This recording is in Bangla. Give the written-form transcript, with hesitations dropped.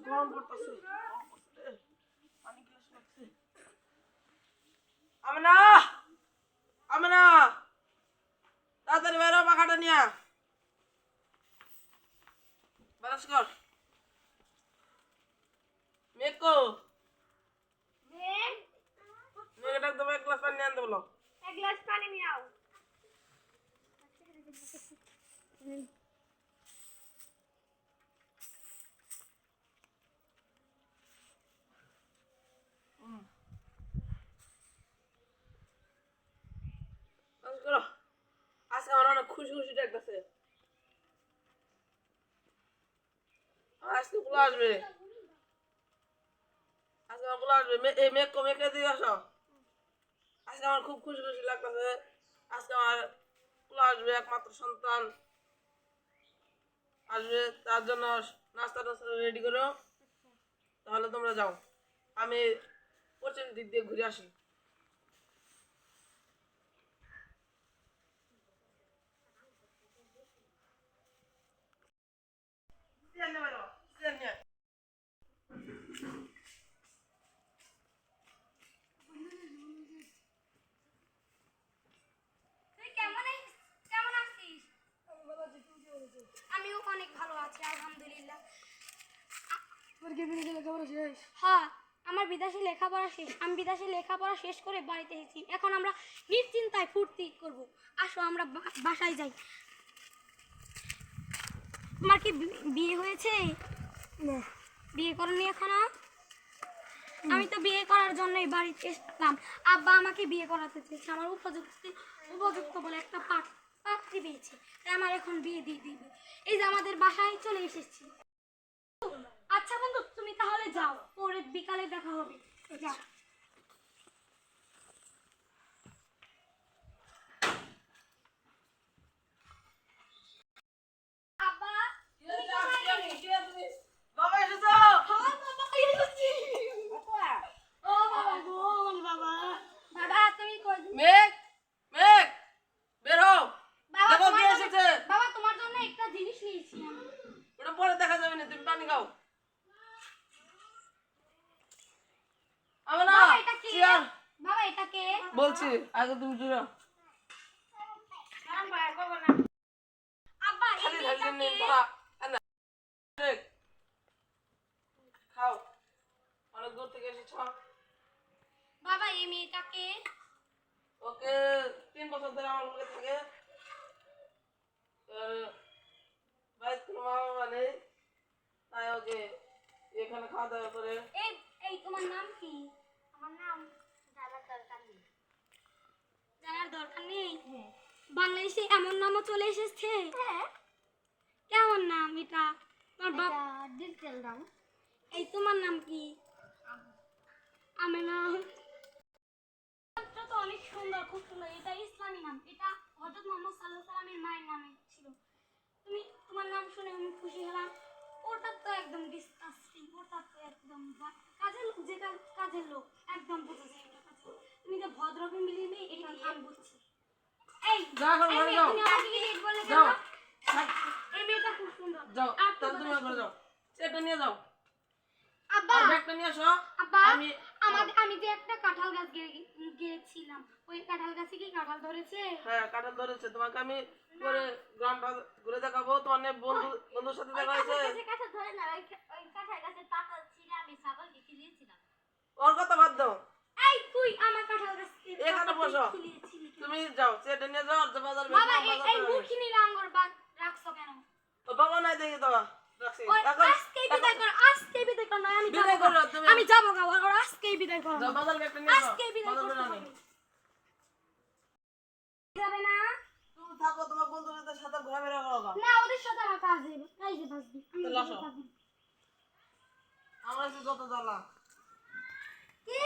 গরম পড়তেছে পানি গ্লাস লাগছে আমিনা আমিনা তাড়াতাড়ি বেরো পাখাটা নিয়া বারাস কর মেকো মেঘ ডাক দেবো এক গ্লাস পানি নিয়ে আনতে বলো এক গ্লাস পানি নিয়ে আও আজকে আমার অনেক খুশি খুশি ডাকতেছে আজকে গুলো আসবে আজকে আমার গুলো আসবে এই মেঘ মেঘে দিয়ে আসো আজকে আমার খুব খুশি খুশি লাগতেছে আজকে আমার গুলো আসবে একমাত্র সন্তান আসবে তার জন্য নাস্তা টাস্তা রেডি করো তাহলে তোমরা যাও আমি পশ্চিম দিক দিয়ে ঘুরে আসি আমিও অনেক ভালো আছি আলহামদুলিল্লাহ তোর কি বিদেশে লেখাপড়া শেষ? হ্যাঁ আমার বিদেশে লেখাপড়া শেষ আমি বিদেশে লেখাপড়া শেষ করে বাড়িতে এসেছি এখন আমরা নিশ্চিন্তায় ফুর্তি করব আসো আমরা বাসায় যাই তোমার কি বিয়ে হয়েছে না বিয়ে করনি এখনো আমি তো বিয়ে করার জন্যই বাড়িতে এসেছিলাম আব্বা আমাকে বিয়ে করাতে চেয়েছে আমার উপযুক্ত বলে একটা পাত্রী পেয়েছে তাই আমার এখন বিয়ে দিয়ে দিবে এই যে আমাদের বাসায় চলে এসেছি আচ্ছা বন্ধু তুমি তাহলে যাও পরে বিকালে দেখা হবে যাও আব্বা বাবা এসেছো হ্যাঁ বাবা এসেছি ও বাবা বল বাবা বাবা তুমি কই মেঘ মেঘ বের হও বাবা দেখো কে তোমার এসেছে বাবা তোমার জন্য একটা জিনিস নিয়েছি আমি ওটা পরে দেখা যাবে না তুমি পানি খাও আমনা বাবা এটা কে চেয়ার বাবা এটা কে বলছি আগে তুমি জুড়ো আব্বা এই খালি মেয়েটা ঢালি নিন কে? তোরা না মেঘ খাও অনেক দূর থেকে এসেছো বাবা এই মেয়েটা কে ওকে 3 বছর ধরে আমার লগে থাকে বাইরে কোনো মা বাবা নেই তাই ওকে এখানে খাওয়া দাওয়া করে এই এই তোমার নাম কি আমার নাম জানার দরকার নেই জানার দরকার নেই বাংলাদেশে এমন নামও চলে এসেছে হ্যাঁ কেমন নাম এটা তোমার বাবা ডিটেল নাম এই তোমার নাম কি আমেনা নামটা তো অনেক সুন্দর খুব সুন্দর এটা ইসলামী নাম এটা হযরত মুহাম্মদ সাল্লাল্লাহু আলাইহি ওয়াসাল্লামের মায়ের নামে ছিল তুমি তোমার নাম শুনে আমি খুশি হলাম ওটা তো একদম ডিসকাস্টিং ওটা তো একদম কাজের লোক যে কাজের লোক একদম বোঝা যায় এটা কাজের লোক। তুমি যে ভদ্র ফ্যামিলি মেয়ে এটা আমি বুঝছি এই যাও এখন ঘরে যাও তুমি আমাকে লেট বলে কেন যাও এই মেয়েটা খুব সুন্দর যাও আর তো তাহলে তুমি ঘরে যাও সেটা নিয়ে যাও আব্বা আর ব্যাগটা নিয়ে আসো আব্বা আমি আমি যে একটা কাঁঠাল গাছ গিয়েছিলাম ওই কাঁঠাল গাছে কি কাঁঠাল ধরেছে হ্যাঁ কাঁঠাল ধরেছে তোমাকে আমি পরে গ্রামটা ঘুরে দেখাবো তোমার বন্ধুর সাথে দেখা হয়েছে কাঁঠাল ধরে না ওই কাঁঠাল গাছের পাতা ছিঁড়ে আমি ছাগলকে খিলিয়েছিলাম ওর কথা বাদ দাও এই তুই আমার কাঁঠাল গাছ এখানে বসো তুমি যাও সেটা নিয়ে যাও আর বাজার বাবা এই মুরগিনি রাঙ্গর বাদ রাখছো কেন ও বাবা নাই দেখি তো রাখছি ওই এখন আজকেই বিদায় কর না আমি বিদায় যাবো করো তুমি আমি যাবো গা ওর আজকেই বিদায় করো যাও বাজার ব্যাগটা নিয়ে যাও আজকেই বিদায় বাজার করতে বেরো হবে যাবে না তুমি থাকো তোমার বন্ধুদের সাথে ঘোরাফেরা করো গা। না ওদের সাথে আমার কাজ দেবে এই যে বাসবি তাহলে আসো। আমার কাছে যত জ্বালা কি